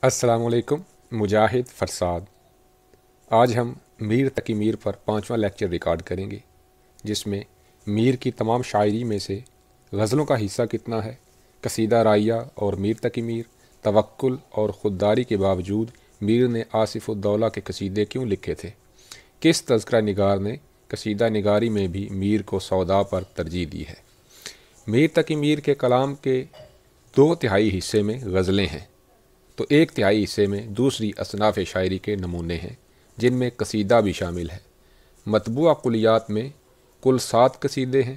السلام علیکم۔ مجاہد فرساد۔ آج ہم میر تقی میر پر 5واں لیکچر ریکارڈ کریں گے، جس میں میر کی تمام شاعری میں سے غزلوں کا حصہ کتنا ہے، قصیدہ رائیہ اور میر تقی میر، توکل اور خودداری کے باوجود میر نے آصف الدولہ کے قصیدے کیوں لکھے تھے، کس تذکرہ نگار نے قصیدہ نگاری میں بھی میر کو سودا پر ترجیح دی ہے۔ میر تقی میر کے کلام کے 2/3 حصے میں غزلیں ہیں، تو 1/3 حصے میں دوسری اصناف شاعری کے نمونے ہیں، جن میں قصیدہ بھی شامل ہے۔ مطبوعہ کلیات میں کل 7 قصیدے ہیں،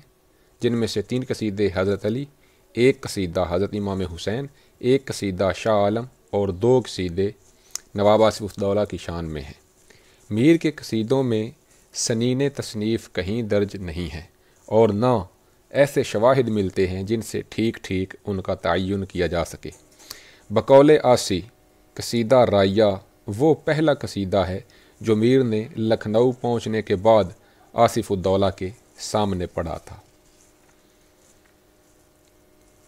جن میں سے 3 قصیدے حضرت علی، 1 قصیدہ حضرت امام حسین، 1 قصیدہ شاہ عالم اور 2 قصیدے نواب آصف الدولہ کی شان میں ہیں۔ میر کے قصیدوں میں سنین تصنیف کہیں درج نہیں ہے، اور نہ ایسے شواہد ملتے ہیں جن سے ٹھیک ٹھیک ان کا تعین کیا جا سکے۔ بقول آسی، قصیدہ رائیہ وہ پہلا قصیدہ ہے جو میر نے لکھنؤ پہنچنے کے بعد آصف الدولہ کے سامنے پڑھا تھا۔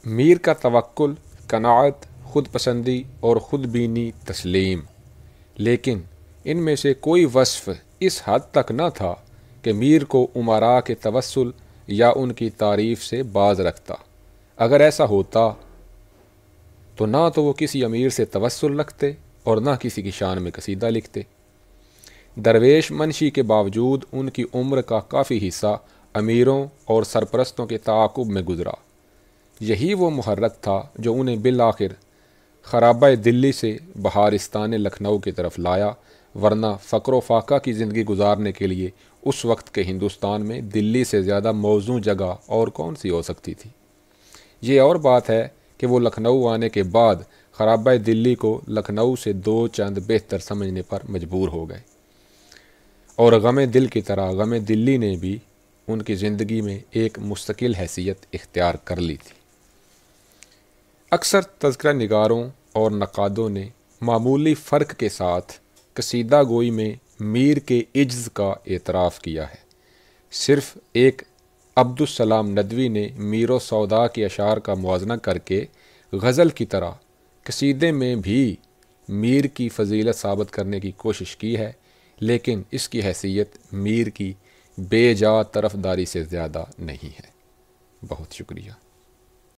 میر کا توکل، قناعت، خود پسندی اور خود بینی تسلیم، لیکن ان میں سے کوئی وصف اس حد تک نہ تھا کہ میر کو امراء کے توسل یا ان کی تعریف سے باز رکھتا۔ اگر ایسا ہوتا تو نہ تو وہ کسی امیر سے توسل رکھتے اور نہ کسی کی شان میں قصیدہ لکھتے۔ درویش منشی کے باوجود ان کی عمر کا کافی حصہ امیروں اور سرپرستوں کے تعاقب میں گزرا۔ یہی وہ محرک تھا جو انہیں بالآخر خرابہ دلی سے بہارستان لکھنؤ کی طرف لایا، ورنہ فقر و فاقہ کی زندگی گزارنے کے لیے اس وقت کے ہندوستان میں دلی سے زیادہ موزوں جگہ اور کون سی ہو سکتی تھی۔ یہ اور بات ہے کہ وہ لکھنؤ آنے کے بعد خرابہ دلی کو لکھنؤ سے 2 چند بہتر سمجھنے پر مجبور ہو گئے، اور غم دل کی طرح غم دلی نے بھی ان کی زندگی میں ایک مستقل حیثیت اختیار کر لی تھی۔ اکثر تذکرہ نگاروں اور نقادوں نے معمولی فرق کے ساتھ قصیدہ گوئی میں میر کے عجز کا اعتراف کیا ہے۔ صرف ایک عبدالسلام ندوی نے میر و سودا کے اشعار کا موازنہ کر کے غزل کی طرح قصیدے میں بھی میر کی فضیلت ثابت کرنے کی کوشش کی ہے، لیکن اس کی حیثیت میر کی بے جا طرفداری سے زیادہ نہیں ہے۔ بہت شکریہ۔